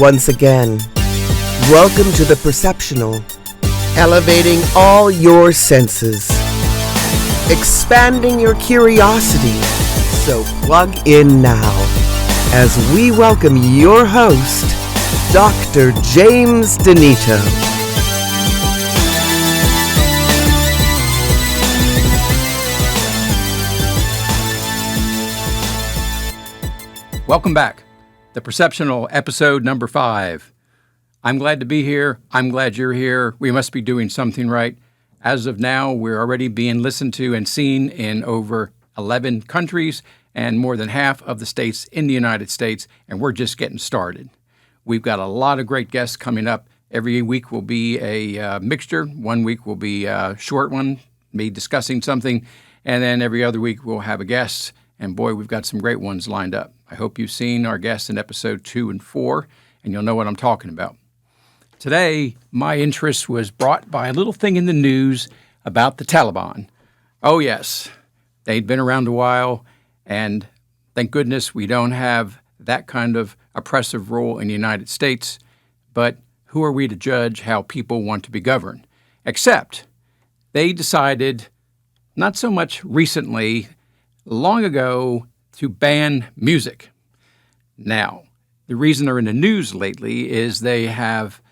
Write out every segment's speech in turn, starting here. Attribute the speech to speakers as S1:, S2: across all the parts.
S1: once again. Welcome to the Perceptional, elevating all your senses, expanding your curiosity. So plug in now as we welcome your host, Dr. James Denito.
S2: Welcome back. The Perceptional, episode number 5. I'm glad to be here. I'm glad you're here. We must be doing something right. As of now, we're already being listened to and seen in over 11 countries and more than half of the states in the United States, and we're just getting started. We've got a lot of great guests coming up. Every week will be a mixture. One week will be a short one, me discussing something, and then every other week we'll have a guest. And boy, we've got some great ones lined up. I hope you've seen our guests in episode 2 and 4, and you'll know what I'm talking about. Today, my interest was brought by a little thing in the news about the Taliban. Oh yes, they'd been around a while, and thank goodness we don't have that kind of oppressive rule in the United States, but who are we to judge how people want to be governed? Except they decided, not so much recently, long ago, to ban music. Now, the reason they're in the news lately is they have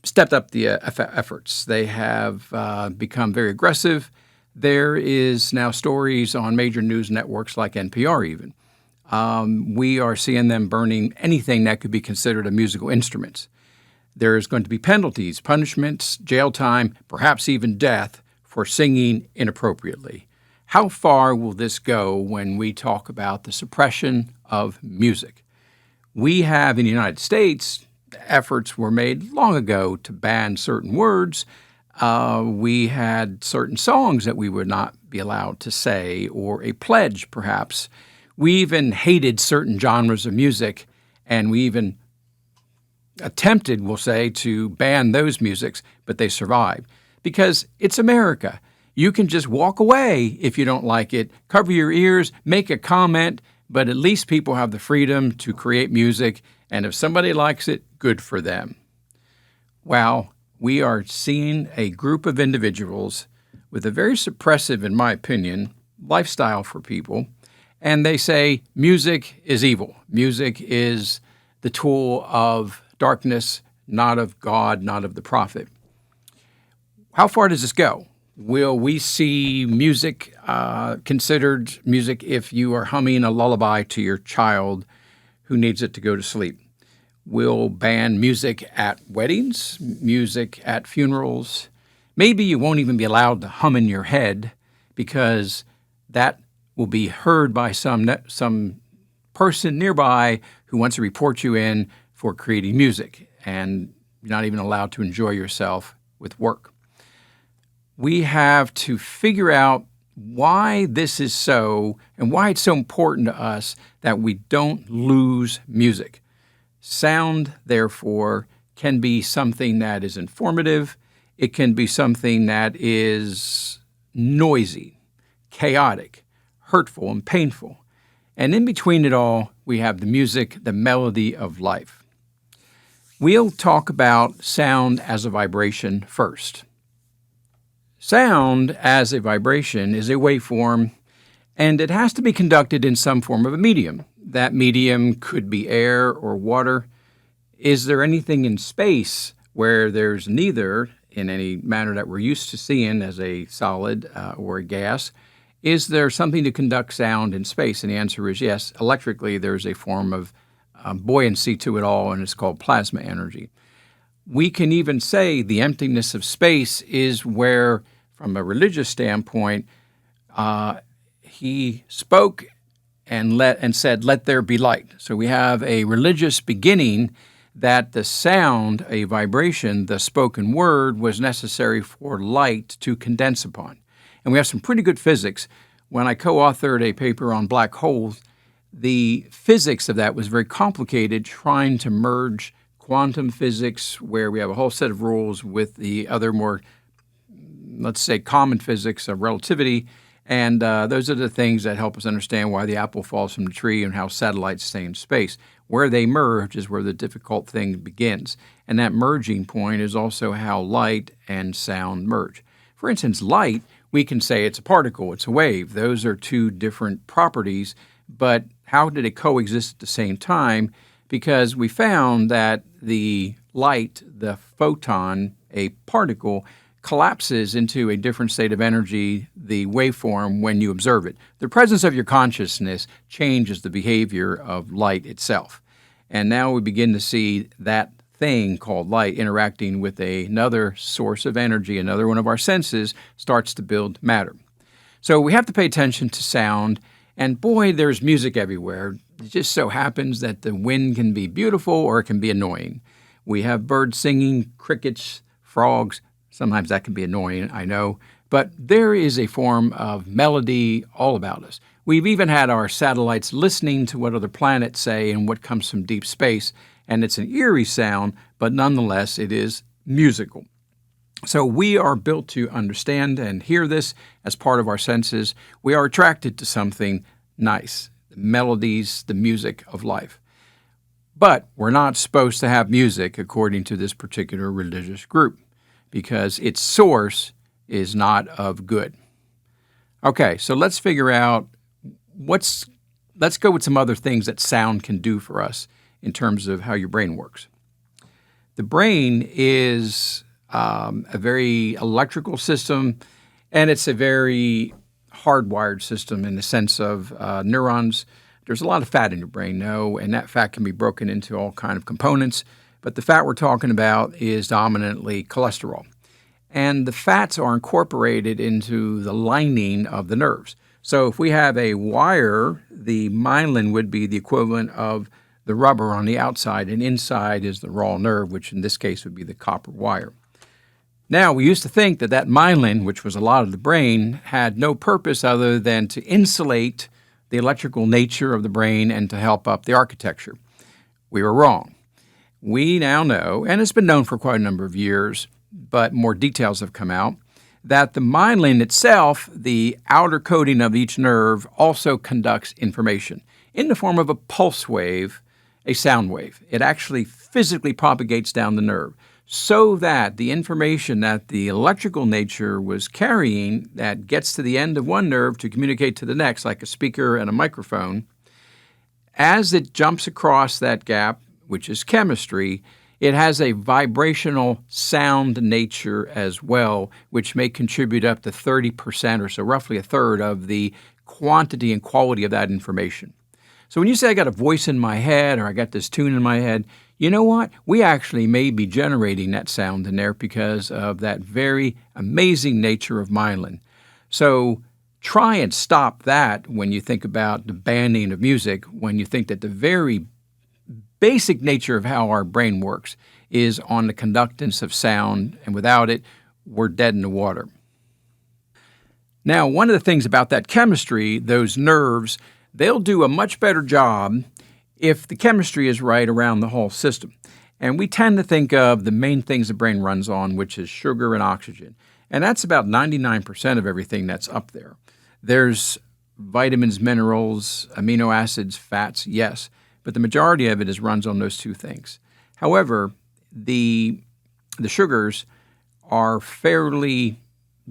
S2: stepped up the efforts. They have become very aggressive. There is now stories on major news networks like NPR even. We are seeing them burning anything that could be considered a musical instrument. There's going to be penalties, punishments, jail time, perhaps even death for singing inappropriately. How far will this go when we talk about the suppression of music? We have in the United States, efforts were made long ago to ban certain words. We had certain songs that we would not be allowed to say, or a pledge perhaps. We even hated certain genres of music, and we even attempted, we'll say, to ban those musics, but they survived. Because it's America. You can just walk away if you don't like it, cover your ears, make a comment, but at least people have the freedom to create music, and if somebody likes it, good for them. Well, we are seeing a group of individuals with a very suppressive, in my opinion, lifestyle for people, and they say music is evil. Music is the tool of darkness, not of God, not of the prophet. How far does this go? Will we see music considered music if you are humming a lullaby to your child who needs it to go to sleep? We'll ban music at weddings, music at funerals. Maybe you won't even be allowed to hum in your head because that will be heard by some person nearby who wants to report you in for creating music, and you're not even allowed to enjoy yourself with work. We have to figure out why this is so and why it's so important to us that we don't lose music. Sound, therefore, can be something that is informative. It can be something that is noisy, chaotic, hurtful, and painful. And in between it all, we have the music, the melody of life. We'll talk about sound as a vibration first. Sound as a vibration is a waveform, and it has to be conducted in some form of a medium. That medium could be air or water. Is there anything in space where there's neither, in any manner that we're used to seeing as a solid or a gas? Is there something to conduct sound in space? And the answer is yes. Electrically, there's a form of buoyancy to it all, and it's called plasma energy. We can even say the emptiness of space is where, from a religious standpoint, he spoke and said, "Let there be light." So we have a religious beginning that the sound, a vibration, the spoken word, was necessary for light to condense upon. And we have some pretty good physics. When I co-authored a paper on black holes, the physics of that was very complicated, trying to merge quantum physics, where we have a whole set of rules, with the other more, let's say, common physics of relativity, And those are the things that help us understand why the apple falls from the tree and how satellites stay in space. Where they merge is where the difficult thing begins. And that merging point is also how light and sound merge. For instance, light, we can say it's a particle, it's a wave. Those are two different properties, but how did it coexist at the same time? Because we found that the light, the photon, a particle, collapses into a different state of energy, the waveform, when you observe it. The presence of your consciousness changes the behavior of light itself. And now we begin to see that thing called light interacting with another source of energy, another one of our senses, starts to build matter. So we have to pay attention to sound, and boy, there's music everywhere. It just so happens that the wind can be beautiful or it can be annoying. We have birds singing, crickets, frogs. Sometimes that can be annoying, I know, but there is a form of melody all about us. We've even had our satellites listening to what other planets say and what comes from deep space, and it's an eerie sound, but nonetheless it is musical. So we are built to understand and hear this as part of our senses. We are attracted to something nice, the melodies, the music of life. But we're not supposed to have music according to this particular religious group, because its source is not of good. Okay, so let's figure out let's go with some other things that sound can do for us in terms of how your brain works. The brain is a very electrical system, and it's a very hardwired system in the sense of neurons. There's a lot of fat in your brain, no, and that fat can be broken into all kind of components. But the fat we're talking about is dominantly cholesterol. And the fats are incorporated into the lining of the nerves. So if we have a wire, the myelin would be the equivalent of the rubber on the outside, and inside is the raw nerve, which in this case would be the copper wire. Now, we used to think that that myelin, which was a lot of the brain, had no purpose other than to insulate the electrical nature of the brain and to help up the architecture. We were wrong. We now know, and it's been known for quite a number of years, but more details have come out, that the myelin itself, the outer coating of each nerve, also conducts information in the form of a pulse wave, a sound wave. It actually physically propagates down the nerve so that the information that the electrical nature was carrying that gets to the end of one nerve to communicate to the next, like a speaker and a microphone, as it jumps across that gap, which is chemistry, it has a vibrational sound nature as well, which may contribute up to 30% or so, roughly a third of the quantity and quality of that information. So when you say I got a voice in my head or I got this tune in my head, you know what? We actually may be generating that sound in there because of that very amazing nature of myelin. So try and stop that when you think about the banning of music, when you think that the very basic nature of how our brain works is on the conductance of sound, and without it, we're dead in the water. Now, one of the things about that chemistry, those nerves, they'll do a much better job if the chemistry is right around the whole system. And we tend to think of the main things the brain runs on, which is sugar and oxygen. And that's about 99% of everything that's up there. There's vitamins, minerals, amino acids, fats, yes, but the majority of it runs on those two things. However, the sugars are fairly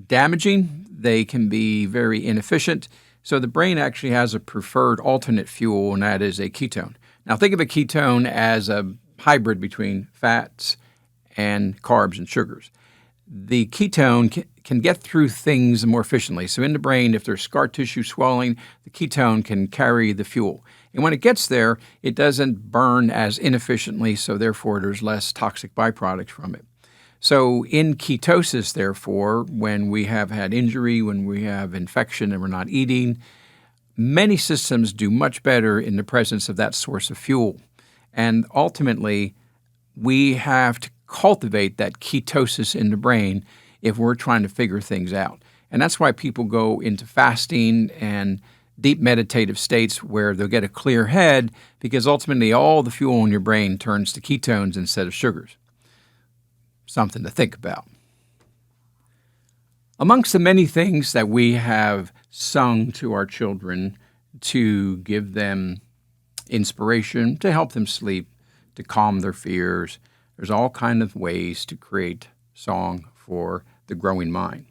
S2: damaging. They can be very inefficient. So the brain actually has a preferred alternate fuel, and that is a ketone. Now think of a ketone as a hybrid between fats and carbs and sugars. The ketone can get through things more efficiently. So in the brain, if there's scar tissue swelling, the ketone can carry the fuel. And when it gets there, it doesn't burn as inefficiently, so therefore there's less toxic byproducts from it. So in ketosis, therefore, when we have had injury, when we have infection and we're not eating, many systems do much better in the presence of that source of fuel. And ultimately, we have to cultivate that ketosis in the brain if we're trying to figure things out. And that's why people go into fasting and deep meditative states where they'll get a clear head, because ultimately all the fuel in your brain turns to ketones instead of sugars. Something to think about. Amongst the many things that we have sung to our children to give them inspiration, to help them sleep, to calm their fears. There's all kinds of ways to create song for the growing mind.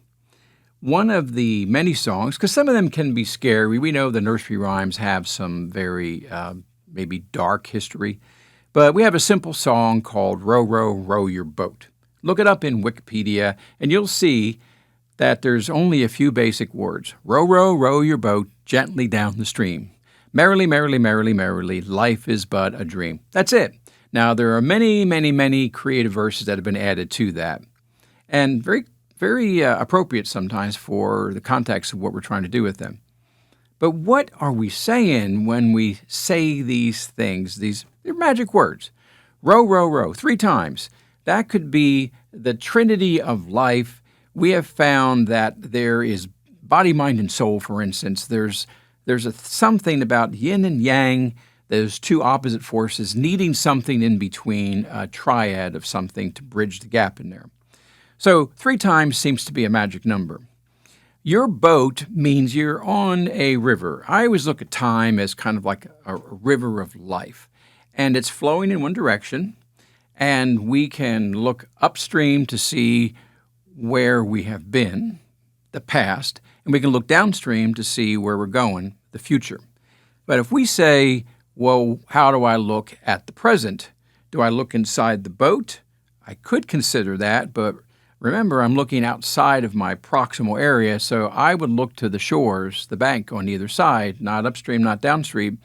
S2: One of the many songs, because some of them can be scary, we know the nursery rhymes have some very maybe dark history, but we have a simple song called Row, Row, Row Your Boat. Look it up in Wikipedia, and you'll see that there's only a few basic words. Row, row, row your boat gently down the stream. Merrily, merrily, merrily, merrily, life is but a dream. That's it. Now, there are many, many, many creative verses that have been added to that, and very appropriate sometimes for the context of what we're trying to do with them. But what are we saying when we say these things? They're magic words. Row, row, row, 3 times. That could be the trinity of life. We have found that there is body, mind, and soul, for instance. There's something about yin and yang, those two opposite forces, needing something in between, a triad of something to bridge the gap in there. So 3 times seems to be a magic number. Your boat means you're on a river. I always look at time as kind of like a river of life, and it's flowing in one direction, and we can look upstream to see where we have been, the past, and we can look downstream to see where we're going, the future. But if we say, well, how do I look at the present? Do I look inside the boat? I could consider that, but remember, I'm looking outside of my proximal area, so I would look to the shores, the bank on either side, not upstream, not downstream,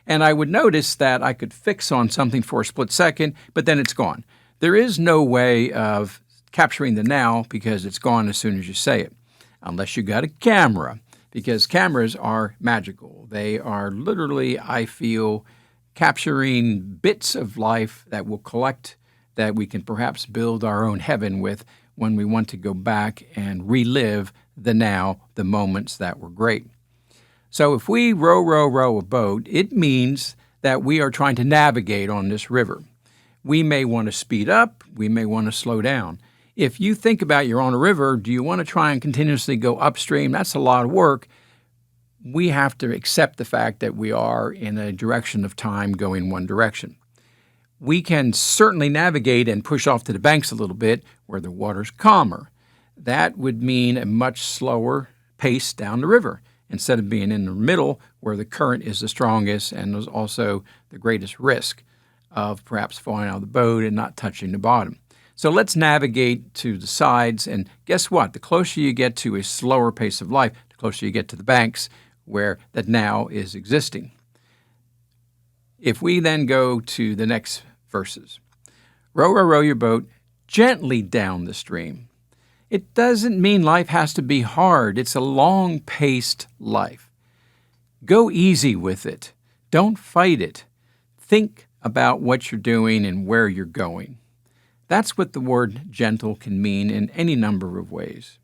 S2: and I would notice that I could fix on something for a split second, but then it's gone. There is no way of capturing the now because it's gone as soon as you say it, unless you got a camera, because cameras are magical. They are literally, I feel, capturing bits of life that will collect, that we can perhaps build our own heaven with when we want to go back and relive the now, the moments that were great. So if we row, row, row a boat, it means that we are trying to navigate on this river. We may want to speed up, we may want to slow down. If you think about you're on a river, do you want to try and continuously go upstream? That's a lot of work. We have to accept the fact that we are in a direction of time going one direction. We can certainly navigate and push off to the banks a little bit where the water's calmer. That would mean a much slower pace down the river instead of being in the middle where the current is the strongest and there's also the greatest risk of perhaps falling out of the boat and not touching the bottom. So let's navigate to the sides, and guess what? The closer you get to a slower pace of life, the closer you get to the banks where that now is existing. If we then go to the next verses, row, row, row your boat gently down the stream. It doesn't mean life has to be hard. It's a long-paced life. Go easy with it. Don't fight it. Think about what you're doing and where you're going. That's what the word gentle can mean in any number of ways.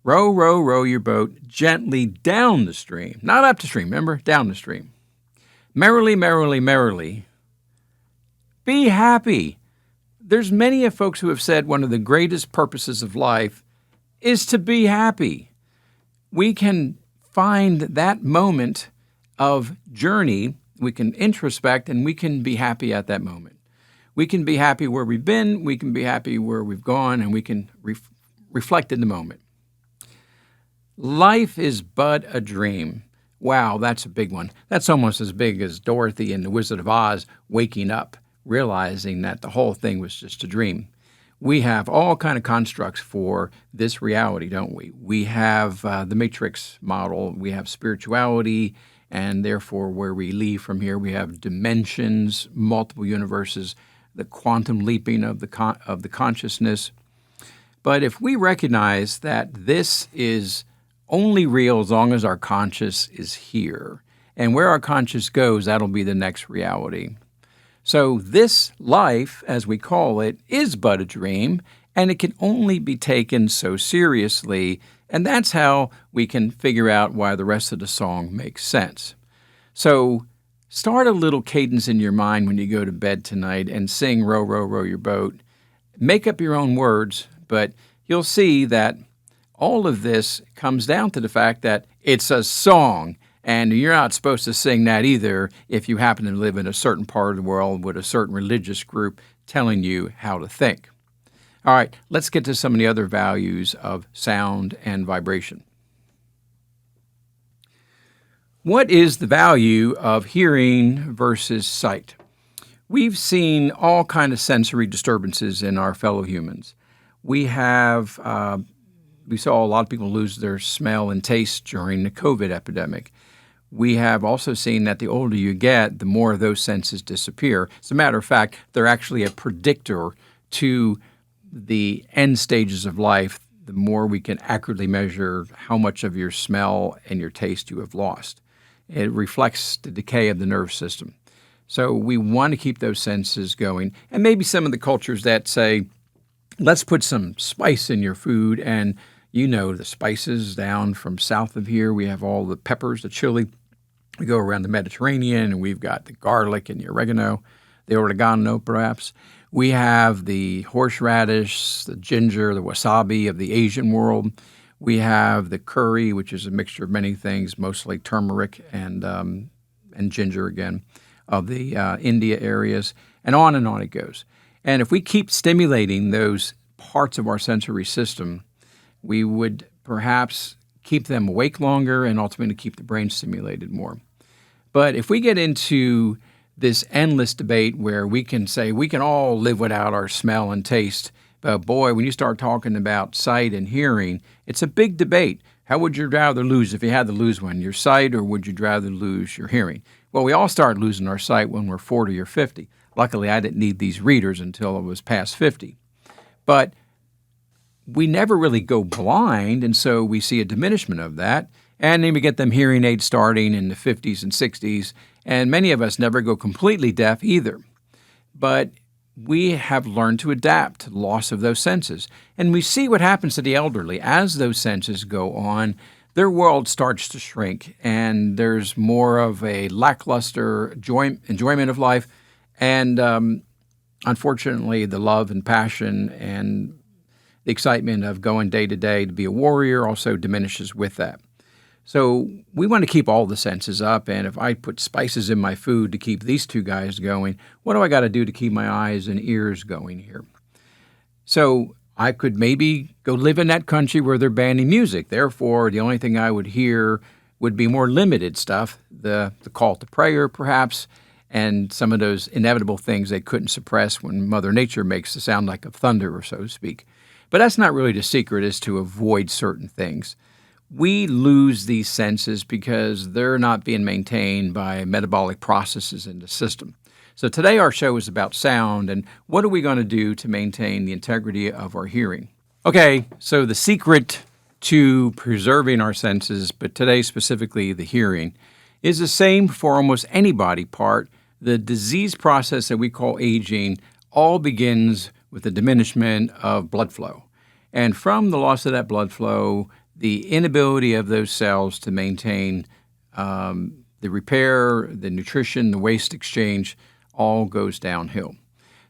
S2: Row, row, row your boat gently down the stream. Not up the stream, remember? Down the stream. Merrily, merrily, merrily. Be happy. There's many of folks who have said one of the greatest purposes of life is to be happy. We can find that moment of journey, we can introspect, and we can be happy at that moment. We can be happy where we've been, we can be happy where we've gone, and we can reflect in the moment. Life is but a dream. Wow, that's a big one. That's almost as big as Dorothy in The Wizard of Oz waking up, realizing that the whole thing was just a dream. We have all kind of constructs for this reality, don't we? We have the Matrix model, we have spirituality, and therefore where we leave from here, we have dimensions, multiple universes, the quantum leaping of the consciousness. But if we recognize that this is only real as long as our conscious is here, and where our conscious goes, that'll be the next reality. So this life, as we call it, is but a dream, and it can only be taken so seriously, and that's how we can figure out why the rest of the song makes sense. So start a little cadence in your mind when you go to bed tonight and sing Row, Row, Row Your Boat. Make up your own words, but you'll see that All of this comes down to the fact that it's a song, and you're not supposed to sing that either if you happen to live in a certain part of the world with a certain religious group telling you how to think. All right, let's get to some of the other values of sound and vibration. What is the value of hearing versus sight? We've seen all kinds of sensory disturbances in our fellow humans. We saw a lot of people lose their smell and taste during the COVID epidemic. We have also seen that the older you get, the more of those senses disappear. As a matter of fact, they're actually a predictor to the end stages of life. The more we can accurately measure how much of your smell and your taste you have lost. It reflects the decay of the nervous system. So we want to keep those senses going. And maybe some of the cultures that say, let's put some spice in your food. And you know the spices down from south of here. We have all the peppers, the chili. We go around the Mediterranean, and we've got the garlic and the oregano, the oregano perhaps. We have the horseradish, the ginger, the wasabi of the Asian world. We have the curry, which is a mixture of many things, mostly turmeric and ginger again, of the India areas, and on it goes. And if we keep stimulating those parts of our sensory system, we would perhaps keep them awake longer and ultimately keep the brain stimulated more. But if we get into this endless debate where we can say we can all live without our smell and taste, but boy, when you start talking about sight and hearing, it's a big debate. How would you rather lose if you had to lose one, your sight, or would you rather lose your hearing? Well, we all start losing our sight when we're 40 or 50. Luckily, I didn't need these readers until I was past 50. But we never really go blind, and so we see a diminishment of that. And then we get them hearing aids starting in the 50s and 60s, and many of us never go completely deaf either. But we have learned to adapt to the loss of those senses. And we see what happens to the elderly. As those senses go on, their world starts to shrink, and there's more of a lackluster enjoyment of life. And unfortunately, the love and passion and the excitement of going day to day to be a warrior also diminishes with that. So we want to keep all the senses up, and if I put spices in my food to keep these two guys going, what do I got to do to keep my eyes and ears going here? So I could maybe go live in that country where they're banning music. Therefore, the only thing I would hear would be more limited stuff, the call to prayer perhaps, and some of those inevitable things they couldn't suppress when Mother Nature makes the sound like of thunder, or so to speak. But that's not really the secret, is to avoid certain things. We lose these senses because they're not being maintained by metabolic processes in the system. So today our show is about sound, and what are we going to do to maintain the integrity of our hearing? Okay, so the secret to preserving our senses, but today specifically the hearing, is the same for almost any body part. The disease process that we call aging all begins with the diminishment of blood flow. And from the loss of that blood flow, the inability of those cells to maintain the repair, the nutrition, the waste exchange, all goes downhill.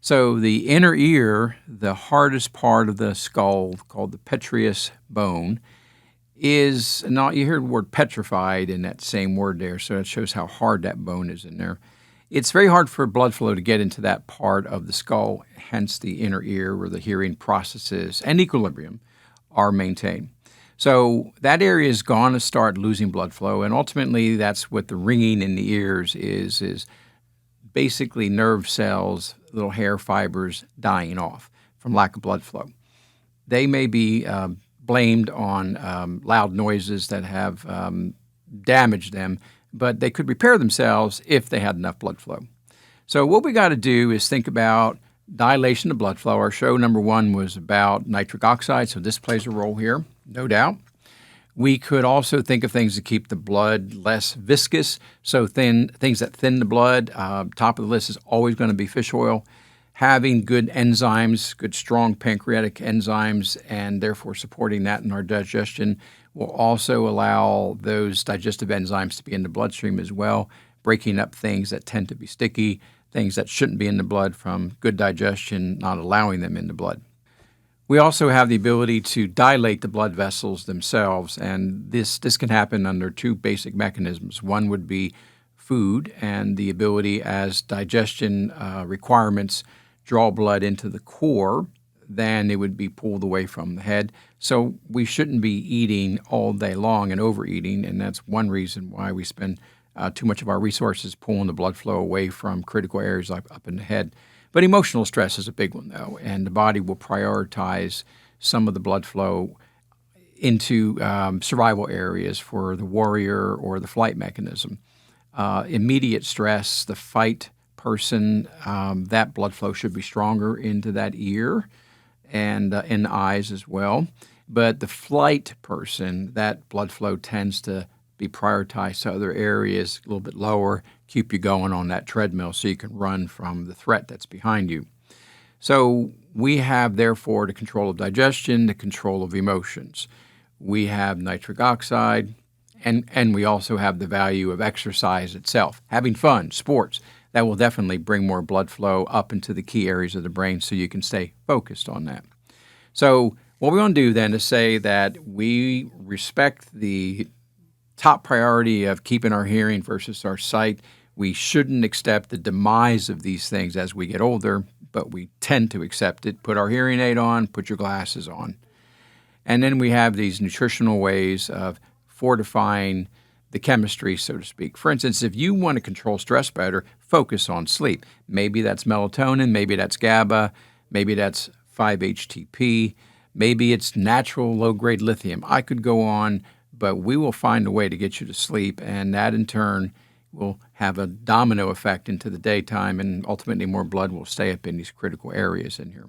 S2: So the inner ear, the hardest part of the skull, called the petraeus bone, is not, you heard the word petrified in that same word there, so it shows how hard that bone is in there. It's very hard for blood flow to get into that part of the skull, hence the inner ear where the hearing processes and equilibrium are maintained. So that area is going to start losing blood flow, and ultimately that's what the ringing in the ears is basically nerve cells, little hair fibers dying off from lack of blood flow. They may be blamed on loud noises that have damaged them, but they could repair themselves if they had enough blood flow. So what we got to do is think about dilation of blood flow. Our show number 1 was about nitric oxide, so this plays a role here, no doubt. We could also think of things to keep the blood less viscous, so things that thin the blood. Top of the list is always going to be fish oil. Having good enzymes, good strong pancreatic enzymes, and therefore supporting that in our digestion will also allow those digestive enzymes to be in the bloodstream as well, breaking up things that tend to be sticky, things that shouldn't be in the blood from good digestion, not allowing them in the blood. We also have the ability to dilate the blood vessels themselves, and this can happen under two basic mechanisms. One would be food and the ability as digestion requirements draw blood into the core, then it would be pulled away from the head. So we shouldn't be eating all day long and overeating, and that's one reason why we spend too much of our resources pulling the blood flow away from critical areas like up in the head. But emotional stress is a big one, though, and the body will prioritize some of the blood flow into survival areas for the warrior or the flight mechanism. Immediate stress, the fight person, that blood flow should be stronger into that ear and in the eyes as well. But the flight person, that blood flow tends to be prioritized to other areas, a little bit lower, keep you going on that treadmill so you can run from the threat that's behind you. So we have, therefore, the control of digestion, the control of emotions. We have nitric oxide, and we also have the value of exercise itself. Having fun, sports, that will definitely bring more blood flow up into the key areas of the brain so you can stay focused on that. So what we want to do then is say that we respect the top priority of keeping our hearing versus our sight. We shouldn't accept the demise of these things as we get older, but we tend to accept it. Put our hearing aid on, put your glasses on. And then we have these nutritional ways of fortifying the chemistry, so to speak. For instance, if you want to control stress better, focus on sleep. Maybe that's melatonin, maybe that's GABA, maybe that's 5-HTP, maybe it's natural low-grade lithium. I could go on, but we will find a way to get you to sleep, and that in turn will have a domino effect into the daytime, and ultimately more blood will stay up in these critical areas in here.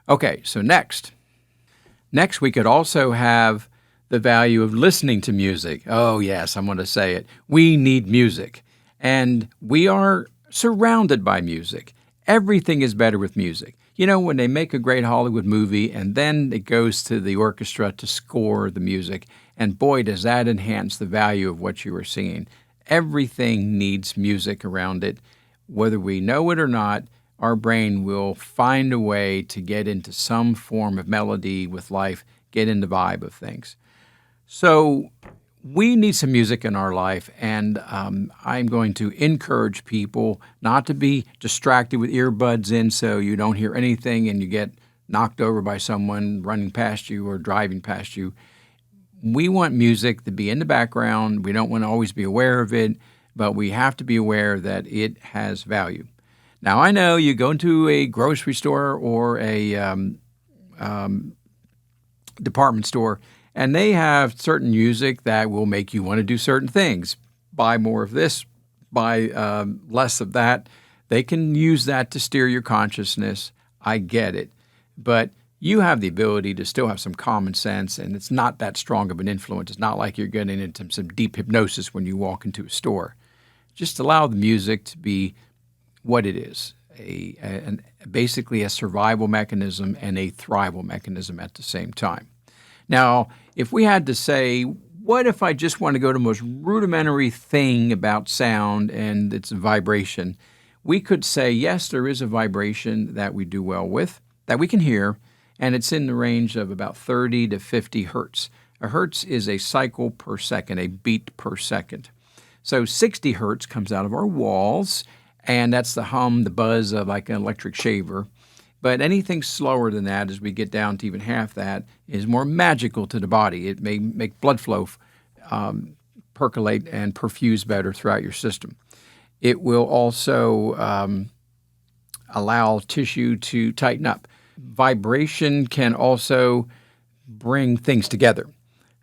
S2: Okay, so next we could also have the value of listening to music. Oh yes, I'm going to say it. We need music, and we are surrounded by music. Everything is better with music. You know, when they make a great Hollywood movie and then it goes to the orchestra to score the music, and boy, does that enhance the value of what you are seeing. Everything needs music around it. Whether we know it or not, our brain will find a way to get into some form of melody with life, get in the vibe of things. So we need some music in our life, and I'm going to encourage people not to be distracted with earbuds in so you don't hear anything and you get knocked over by someone running past you or driving past you. We want music to be in the background. We don't want to always be aware of it, but we have to be aware that it has value. Now, I know you go into a grocery store or a department store, and they have certain music that will make you want to do certain things. Buy more of this, buy less of that. They can use that to steer your consciousness. I get it. But you have the ability to still have some common sense, and it's not that strong of an influence. It's not like you're getting into some deep hypnosis when you walk into a store. Just allow the music to be what it is, basically a survival mechanism and a thrival mechanism at the same time. Now, if we had to say, what if I just want to go to the most rudimentary thing about sound and its vibration, we could say, yes, there is a vibration that we do well with, that we can hear, and it's in the range of about 30 to 50 hertz. A hertz is a cycle per second, a beat per second. So 60 hertz comes out of our walls, and that's the hum, the buzz of like an electric shaver. But anything slower than that, as we get down to even half that, is more magical to the body. It may make blood flow percolate and perfuse better throughout your system. It will also allow tissue to tighten up. Vibration can also bring things together.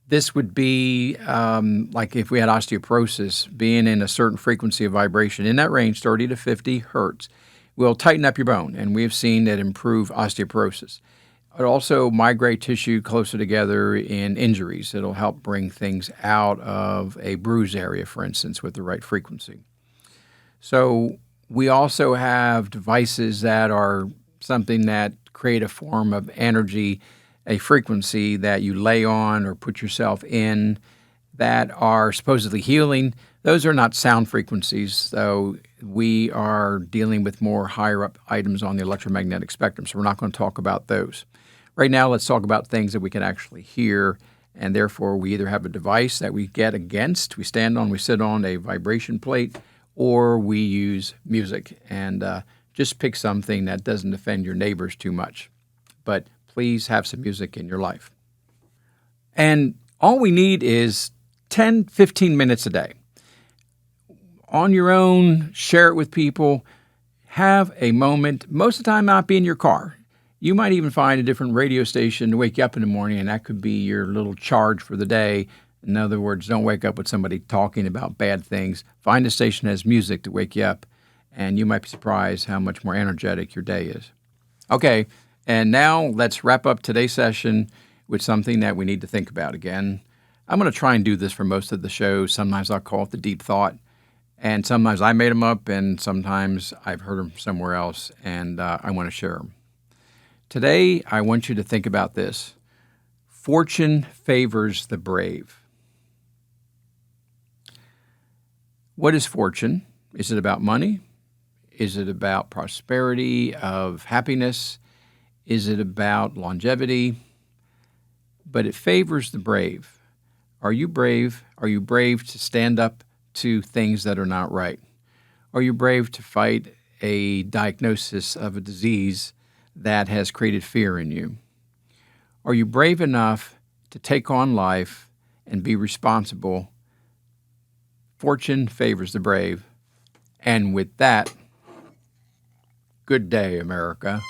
S2: This would be like if we had osteoporosis, being in a certain frequency of vibration in that range, 30 to 50 hertz, will tighten up your bone, and we have seen that improve osteoporosis. It also migrate tissue closer together in injuries. It'll help bring things out of a bruise area, for instance, with the right frequency. So we also have devices that are something that create a form of energy, a frequency that you lay on or put yourself in that are supposedly healing. Those are not sound frequencies, so we are dealing with more higher up items on the electromagnetic spectrum, so we're not going to talk about those. Right now, let's talk about things that we can actually hear, and therefore we either have a device that we get against, we stand on, we sit on a vibration plate, or we use music. And just pick something that doesn't offend your neighbors too much. But please have some music in your life. And all we need is 10, 15 minutes a day. On your own, share it with people. Have a moment, most of the time not be in your car. You might even find a different radio station to wake you up in the morning, and that could be your little charge for the day. In other words, don't wake up with somebody talking about bad things. Find a station that has music to wake you up, and you might be surprised how much more energetic your day is. Okay, and now let's wrap up today's session with something that we need to think about again. I'm going to try and do this for most of the show. Sometimes I'll call it the deep thought, and sometimes I made them up, and sometimes I've heard them somewhere else, and I want to share them. Today, I want you to think about this. Fortune favors the brave. What is fortune? Is it about money? Is it about prosperity of happiness? Is it about longevity? But it favors the brave. Are you brave? Are you brave to stand up to things that are not right? Are you brave to fight a diagnosis of a disease that has created fear in you? Are you brave enough to take on life and be responsible? Fortune favors the brave. And with that, good day, America.